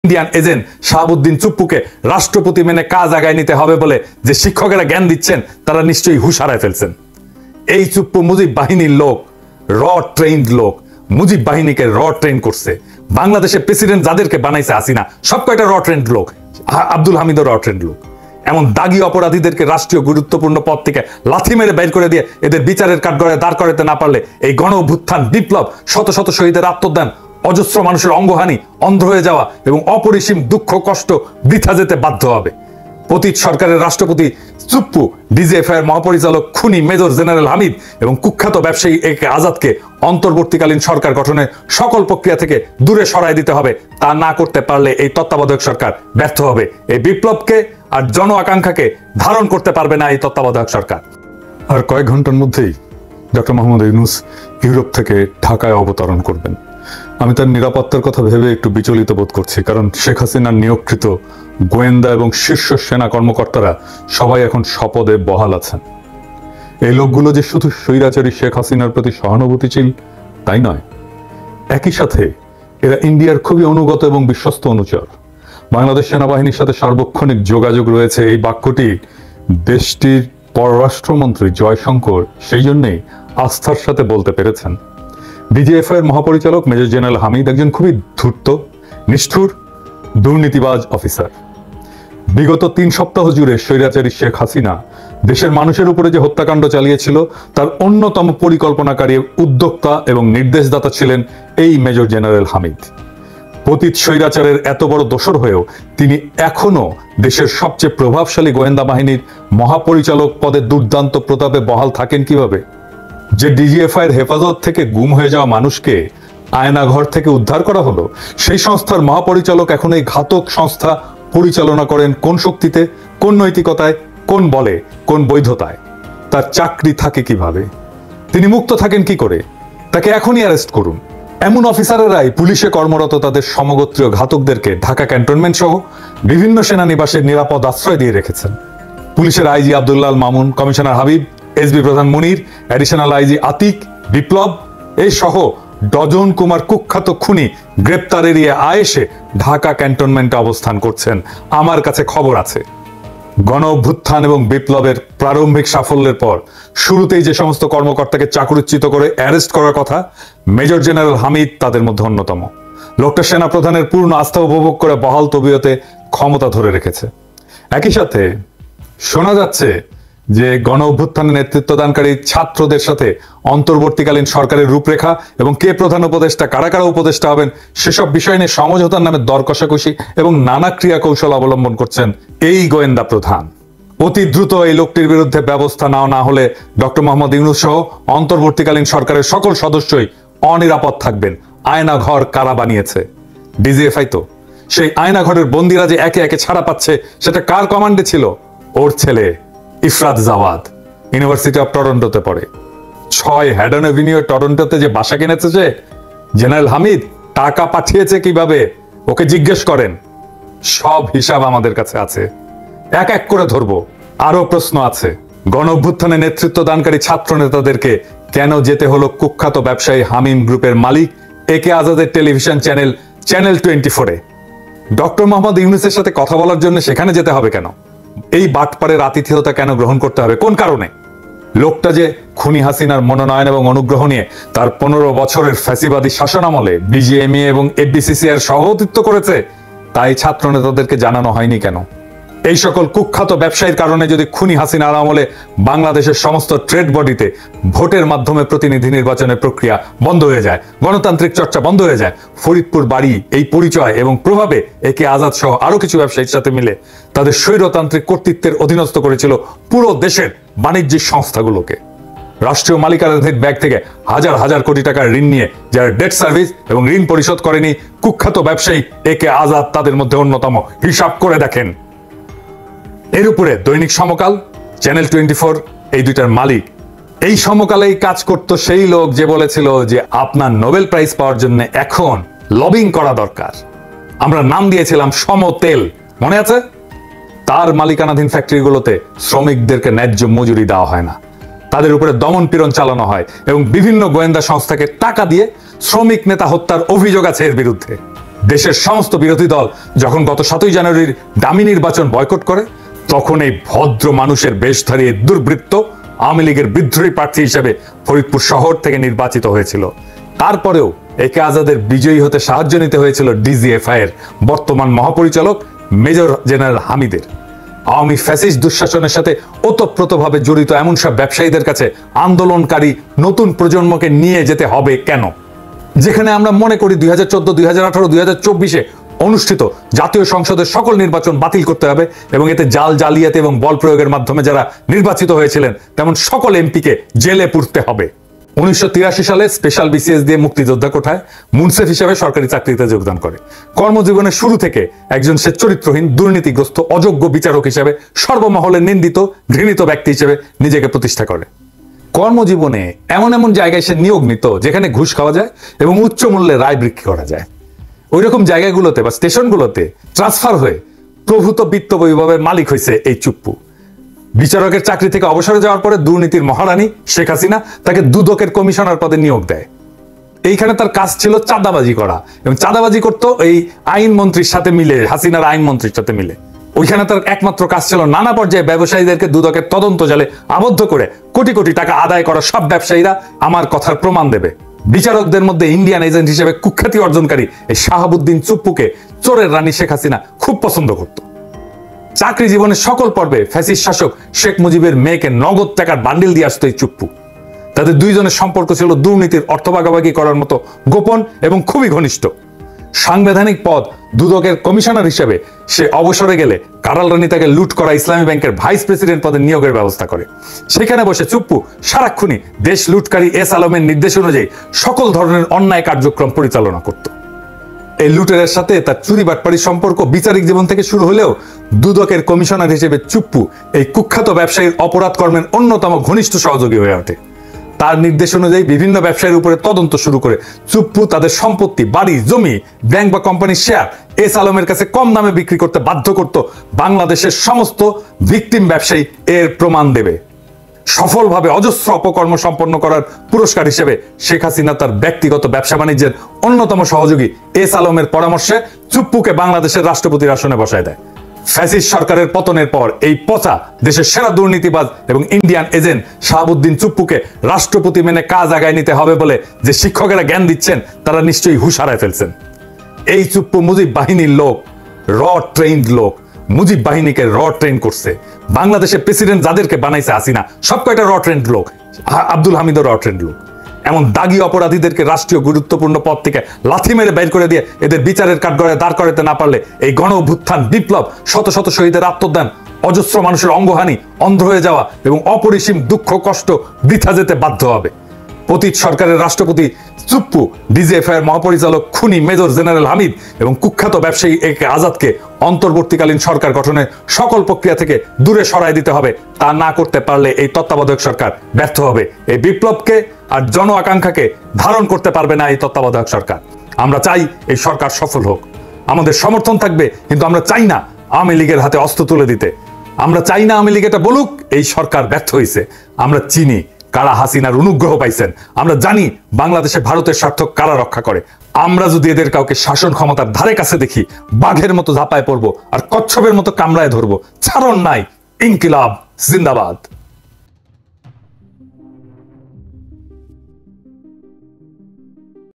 Indian agent Shahabuddin চুপ্পুকে রাষ্ট্রপতি মেনে কাজ আগায় নিতে হবে বলে যে শিক্ষকেরা জ্ঞান দিচ্ছেন তারা নিশ্চয়ই হুঁশ হারায় ফেলছেন। এই চুপ্পু মুজিব বাহিনীর লোক, র ট্রেন্ড লোক, মুজিব বাহিনীকে র ট্রেন করছে। বাংলাদেশের প্রেসিডেন্ট যাদেরকে বানাইছে হাসিনা সব কয়টা র ট্রেন্ড লোক, আব্দুল হামিদও র ট্রেন্ড লোক। এমন দাগী অপরাধীদেরকে রাষ্ট্রীয় গুরুত্বপূর্ণ পদ থেকে লাথি মেরে বের করে দিয়ে এদের বিচারের কাঠগড়ায় দাঁড় করাতে না পারলে এই গণ অভ্যুত্থান, বিপ্লব, শত শত শহীদের আত্মদান, অজস্র মানুষের অঙ্গহানি, অন্ধ হয়ে যাওয়া এবং অপরিসীম দুঃখ কষ্ট বৃথা যেতে বাধ্য হবে। পতিত সরকারের রাষ্ট্রপতি চুপ্পু, ডিজিএফআই মহাপরিচালক খুনি মেজর জেনারেল হামিদ এবং কুখ্যাত ব্যবসায়ী একে আজাদকে অন্তর্বর্তীকালীন সরকার গঠনের সকল প্রক্রিয়া থেকে দূরে সরাই দিতে হবে। তা না করতে পারলে এই তত্ত্বাবধায়ক সরকার ব্যর্থ হবে। এই বিপ্লবকে আর জন আকাঙ্ক্ষাকে ধারণ করতে পারবে না এই তত্ত্বাবধায়ক সরকার। আর কয়েক ঘন্টার মধ্যেই ডক্টর মোহাম্মদ ইউনূস ইউরোপ থেকে ঢাকায় অবতরণ করবেন। আমি তার নিরাপত্তার কথা ভেবে একটু বিচলিত বোধ করছি, কারণ শেখ হাসিনার নিয়োগকৃত গোয়েন্দা এবং শীর্ষ সেনা কর্মকর্তারা সবাই এখন স্বপদে বহাল আছেন। এই লোকগুলো যে শুধু স্বৈরাচারী শেখ হাসিনার প্রতি সহানুভূতিশীল তাই নয়, একই সাথে এরা ইন্ডিয়ার খুবই অনুগত এবং বিশ্বস্ত অনুচর। বাংলাদেশ সেনাবাহিনীর সাথে সার্বক্ষণিক যোগাযোগ রয়েছে, এই বাক্যটি দেশটির পররাষ্ট্রমন্ত্রী জয়শঙ্কর সেই জন্যেই আস্থার সাথে বলতে পেরেছেন। ডিজিএফআই এর মহাপরিচালক মেজর জেনারেল হামিদ একজন খুবই ধূর্ত, নিষ্ঠুর, দুর্নীতিবাজ অফিসার। বিগত 3 সপ্তাহ জুড়ে স্বৈরাচারী শেখ হাসিনা দেশের মানুষের উপরে যে হত্যাকাণ্ড চালিয়েছিল তার অন্যতম পরিকল্পনাকারী, উদ্যোক্তা এবং নির্দেশদাতা ছিলেন এই মেজর জেনারেল হামিদ। পতিত স্বৈরাচারের এত বড় দোসর হয়েও তিনি এখনো দেশের সবচেয়ে প্রভাবশালী গোয়েন্দা বাহিনীর মহাপরিচালক পদে দুর্দান্ত প্রতাপে বহাল থাকেন কিভাবে? যে ডিজিএফআই এর হেফাজত থেকে গুম হয়ে যাওয়া মানুষকে আয়নাঘর থেকে উদ্ধার করা হলো, সেই সংস্থার মহাপরিচালক এখন এই ঘাতক সংস্থা পরিচালনা করেন কোন শক্তিতে, কোন নৈতিকতায়, কোন বলে, কোন বৈধতায়? তার চাকরি থাকে কিভাবে? তিনি মুক্ত থাকেন কি করে? তাকে এখনই অ্যারেস্ট করুন। এমন অফিসারেরাই পুলিশে কর্মরত তাদের সমগোত্রীয় ঘাতকদেরকে ঢাকা ক্যান্টনমেন্ট সহ বিভিন্ন সেনানিবাসের নিরাপদ আশ্রয় দিয়ে রেখেছেন। পুলিশের IG Abdullah Mamun, commissioner Habib, SB প্রধান মুনির, অ্যাডিশনাল আইজি আতিক, বিপ্লব এই সহ ডজন কুমার কুখ্যাত খুনি গ্রেপ্তার এড়িয়ে আয়েসে ঢাকা ক্যান্টনমেন্টে অবস্থান করছেন। আমার কাছে খবর আছে, গণ অভ্যুত্থান এবং বিপ্লবের প্রারম্ভিক সাফল্যের পর শুরুতেই যে সমস্ত কর্মকর্তাকে চাকরিচ্যুত করে অ্যারেস্ট করার কথা, মেজর জেনারেল হামিদ তাদের মধ্যে অন্যতম। লোকটা সেনা প্রধানের পূর্ণ আস্থা উপভোগ করে বহাল তবিয়তে ক্ষমতা ধরে রেখেছে। একই সাথে শোনা যাচ্ছে যে গণ অভ্যুত্থানের নেতৃত্বদানকারী ছাত্রদের সাথে অন্তর্বর্তীকালীন সরকারের রূপরেখা এবং কে প্রধান উপদেষ্টা, কারা কারা উপদেষ্টা হবেন সেসব বিষয় নিয়ে সমঝোতার নামে দর কষাকষি এবং নানা ক্রিয়া কৌশল অবলম্বন করছেন এই গোয়েন্দা প্রধান। অতি দ্রুত এই লোকটির বিরুদ্ধে ব্যবস্থা না হলে ডক্টর মোহাম্মদ ইউনূস সহ অন্তর্বর্তীকালীন সরকারের সকল সদস্যই অনিরাপদ থাকবেন। আয়নাঘর কারা বানিয়েছে? ডিজিএফআই তো। সেই আয়নাঘরের বন্দিরা যে একে একে ছাড়া পাচ্ছে সেটা কার কমান্ডে ছিল? ওর ছেলে ইফরাত জাওয়াদ, ইউনিভার্সিটি অফ টরন্টোতে পড়ে। 6 হ্যাডন এভিনিউ টরন্টোতে যে বাসা কিনেছে যে জেনারেল হামিদ, টাকা পাঠিয়েছে কিভাবে ওকে জিজ্ঞেস করেন। সব হিসাব আমাদের কাছে আছে, এক এক করে ধরবো। আরো প্রশ্ন আছে, গণ অভ্যুত্থানে নেতৃত্ব দানকারী ছাত্র নেতাদেরকে কেন যেতে হলো কুখ্যাত ব্যবসায়ী হামিম গ্রুপের মালিক একে আজাদের টেলিভিশন চ্যানেল 24-এ? ডক্টর মোহাম্মদ ইউনূসের সাথে কথা বলার জন্য সেখানে যেতে হবে কেন? এই বাটপাড়ের আতিথেয়তা কেন গ্রহণ করতে হবে? কোন কারণে? লোকটা যে খুনি হাসিনার মনোনয়ন এবং অনুগ্রহ নিয়ে তার 15 বছরের ফ্যাসিবাদী শাসনামলে বিজিএমইএ এবং এফবিসিসিআই এর সভাপতিত্ব করেছে, তাই ছাত্র নেতাদেরকে জানানো হয়নি কেন? এই সকল কুখ্যাত ব্যবসায়ীর কারণে যদি খুনি হাসিনার আমলে বাংলাদেশের সমস্ত ট্রেড বডিতে ভোটের মাধ্যমে প্রতিনিধি নির্বাচনের প্রক্রিয়া বন্ধ হয়ে যায়, গণতান্ত্রিক চর্চা বন্ধ হয়ে যায়, ফরিদপুর বাড়ি এই পরিচয় এবং প্রভাবে একে আজাদ সহ আরো কিছু ব্যবসায়ীর সাথে মিলে তাদের স্বৈরতান্ত্রিক কর্তৃত্বের অধীনস্থ করেছিল পুরো দেশের বাণিজ্যিক সংস্থাগুলোকে। রাষ্ট্রীয় মালিকানাধীন ব্যাংক থেকে হাজার হাজার কোটি টাকার ঋণ নিয়ে যারা ডেট সার্ভিস এবং ঋণ পরিশোধ করেনি কুখ্যাত ব্যবসায়ী একে আজাদ তাদের মধ্যে অন্যতম। হিসাব করে দেখেন। এর উপরে দৈনিক সমকাল, চ্যানেল 24 এই দুইটার মালিক। এই সমকালেই কাজ করত সেই লোক যে বলেছিল যে আপনার নোবেল প্রাইজ পাওয়ার জন্য এখন লবিং করা দরকার। আমরা নাম দিয়েছিলাম সমতেল, মনে আছে? তার মালিকানাধীন ফ্যাক্টরিগুলোতে শ্রমিকদেরকে ন্যায্য মজুরি দেওয়া হয় না, তাদের উপরে দমন পীড়ন চালানো হয় এবং বিভিন্ন গোয়েন্দা সংস্থাকে টাকা দিয়ে শ্রমিক নেতা হত্যার অভিযোগ আছে এর বিরুদ্ধে। দেশের সমস্ত বিরোধী দল যখন গত 7ই জানুয়ারির ডামি নির্বাচন বয়কট করে, তখন এই ভদ্র মানুষের বেশধারী দুর্বৃত্ত আওয়ামী লীগের বিদ্রোহী প্রার্থী হিসেবে ফরিদপুর শহর থেকে নির্বাচিত হয়েছিল। তারপরেও একে আজাদের বিজয়ী হতে সাহায্য নিতে হয়েছিল ডিজিএফআই এর বর্তমান মহাপরিচালক মেজর জেনারেল হামিদের। আওয়ামী ফ্যাসিস্ট দুঃশাসনের সাথে ওতপ্রোতভাবে জড়িত এমন সব ব্যবসায়ীদের কাছে আন্দোলনকারী নতুন প্রজন্মকে নিয়ে যেতে হবে কেন? যেখানে আমরা মনে করি 2014, 2018, 2024-এ অনুষ্ঠিত জাতীয় সংসদের সকল নির্বাচন বাতিল করতে হবে এবং এতে জালিয়াতি এবং বল প্রয়োগের মাধ্যমে যারা নির্বাচিত হয়েছিলেন তেমন সকল এমপিকে জেলে পুরতে হবে। 1983 সালে স্পেশাল বিসিএস দিয়ে মুক্তিযোদ্ধা কোঠায় মুনসেফ হিসেবে সরকারি চাকরিতে যোগদান করে। কর্মজীবনের শুরু থেকে একজন সে চরিত্রহীন, দুর্নীতিগ্রস্ত, অযোগ্য বিচারক হিসেবে সর্বমহলে নিন্দিত, ঘৃণিত ব্যক্তি হিসেবে নিজেকে প্রতিষ্ঠা করে। কর্মজীবনে এমন এমন জায়গায় সে নিয়োগ নিত যেখানে ঘুষ খাওয়া যায় এবং উচ্চ মূল্যে রায় বিক্রি করা যায়। ওই রকম জায়গাগুলোতে বা স্টেশনগুলোতে ট্রান্সফার হয়ে প্রভূত বিত্ত বৈভবের মালিক হয়েছে এই চুপ্পু। বিচারকের চাকরি থেকে অবসরে যাওয়ার পরে দুর্নীতির মহারানী শেখ হাসিনা তাকে দুদকের কমিশনার পদে নিয়োগ দেয়। এইখানে তার কাজ ছিল চাঁদাবাজি করা, এবং চাঁদাবাজি করতো এই আইনমন্ত্রীর সাথে মিলে, হাসিনার আইনমন্ত্রীর সাথে মিলে। ওইখানে তার একমাত্র কাজ ছিল নানা পর্যায়ে ব্যবসায়ীদেরকে দুদকের তদন্ত জালে আবদ্ধ করে কোটি কোটি টাকা আদায় করা সব ব্যবসায়ীরা আমার কথার প্রমাণ দেবে। বিচারকদের মধ্যে ইন্ডিয়ান এজেন্ট হিসেবে কুখ্যাতি অর্জনকারী এই শাহাবুদ্দিন চুপ্পুকে চোরের রানী শেখ হাসিনা খুব পছন্দ করত। চাকরি জীবনের সকল পর্বে ফ্যাসিস্ট শাসক শেখ মুজিবের মেয়েকে নগদ টাকার বান্ডিল দিয়ে আসতো এই চুপ্পু। তাদের দুইজনের সম্পর্ক ছিল দুর্নীতির অর্থ ভাগাভাগি করার মতো গোপন এবং খুবই ঘনিষ্ঠ। সাংবিধানিক পদ দুদকের কমিশনার হিসেবে সে অবসরে গেলে কারাল রানী তাকে লুট করা ইসলামী ব্যাংকের ভাইস প্রেসিডেন্ট পদে নিয়োগের ব্যবস্থা করে। সেখানে বসে চুপ্পু সারাক্ষণই দেশ লুটকারী এস আলমের নির্দেশ অনুযায়ী সকল ধরনের অন্যায় কার্যক্রম পরিচালনা করত। এই লুটেরের সাথে তার চুরি বাটপাড়ির সম্পর্ক বিচারিক জীবন থেকে শুরু হলেও দুদকের কমিশনার হিসেবে চুপ্পু এই কুখ্যাত ব্যবসায়ীর অপরাধ কর্মের অন্যতম ঘনিষ্ঠ সহযোগী হয়ে ওঠে। তার নির্দেশ অনুযায়ী বিভিন্ন ব্যবসায়ীর উপরে তদন্ত শুরু করে চুপ্পু তাদের সম্পত্তি, বাড়ি, জমি, ব্যাংক বা কোম্পানির শেয়ার এস আলমের কাছে কম দামে বিক্রি করতে বাধ্য করত। বাংলাদেশের সমস্ত ভিকটিম ব্যবসায়ী এর প্রমাণ দেবে। সফলভাবে অজস্র অপকর্ম সম্পন্ন করার পুরস্কার হিসেবে শেখ হাসিনা তার ব্যক্তিগত ব্যবসা বাণিজ্যের অন্যতম সহযোগী এস আলমের পরামর্শে চুপ্পুকে বাংলাদেশের রাষ্ট্রপতির আসনে বসায় দেয়। ফ্যাসিস্ট সরকারের পতনের পর এই পচা দেশের সেরা দুর্নীতিবাজ এবং ইন্ডিয়ান এজেন্ট শাহাবুদ্দিন চুপ্পুকে রাষ্ট্রপতি মেনে কাজ আগায় নিতে হবে বলে যে শিক্ষকেরা জ্ঞান দিচ্ছেন তারা নিশ্চয়ই হুঁশ হারায় ফেলছেন। এই চুপ্পু মুজিব বাহিনীর লোক, র ট্রেইনড লোক। মুজিব বাহিনীকে র ট্রেন করছে। বাংলাদেশের প্রেসিডেন্ট যাদেরকে বানাইছে হাসিনা সব কয়টা র ট্রেন্ড লোক। আব্দুল হামিদও র ট্রেন্ড লোক। এমন দাগী অপরাধীদেরকে রাষ্ট্রীয় গুরুত্বপূর্ণ পদ থেকে লাথি মেরে বের করে দিয়ে এদের বিচারের কাঠগড়ায় দাঁড় করাতে না পারলে এই গণ অভ্যুত্থান, বিপ্লব, শত শত শহীদের আত্মদান, অজস্র মানুষের অঙ্গহানি, অন্ধ হয়ে যাওয়া এবং অপরিসীম দুঃখ কষ্ট বৃথা যেতে বাধ্য হবে। পতিত সরকারের রাষ্ট্রপতি চুপ্পু, ডিজিএফআই এর মহাপরিচালক খুনি মেজর জেনারেল হামিদ এবং কুখ্যাত ব্যবসায়ী একে আজাদকে অন্তর্বর্তীকালীন সরকার গঠনের সকল প্রক্রিয়া থেকে দূরে সরাই দিতে হবে। তা না করতে পারলে এই তত্ত্বাবধায়ক সরকার ব্যর্থ হবে। এই বিপ্লবকে আর জন আকাঙ্ক্ষাকে ধারণ করতে পারবে না এই তত্ত্বাবধায়ক সরকার। আমরা চাই এই সরকার সফল হোক, আমাদের সমর্থন থাকবে, কিন্তু আমরা চাই না আওয়ামী লীগের হাতে অস্ত্র তুলে দিতে। আমরা চাই না আওয়ামী লীগ এটা বলুক এই সরকার ব্যর্থ হয়েছে। আমরা চিনি কারা হাসিনার অনুগ্রহ পাইছেন। আমরা জানি বাংলাদেশে ভারতের স্বার্থ কারা রক্ষা করে। আমরা যদি এদের কাউকে শাসন ক্ষমতার ধারে কাছে দেখি, বাঘের মতো ঝাঁপায় পড়বো আর কচ্ছপের মতো কামড়ায় ধরবো। ছাড়ন নাই। ইনকিলাব জিন্দাবাদ।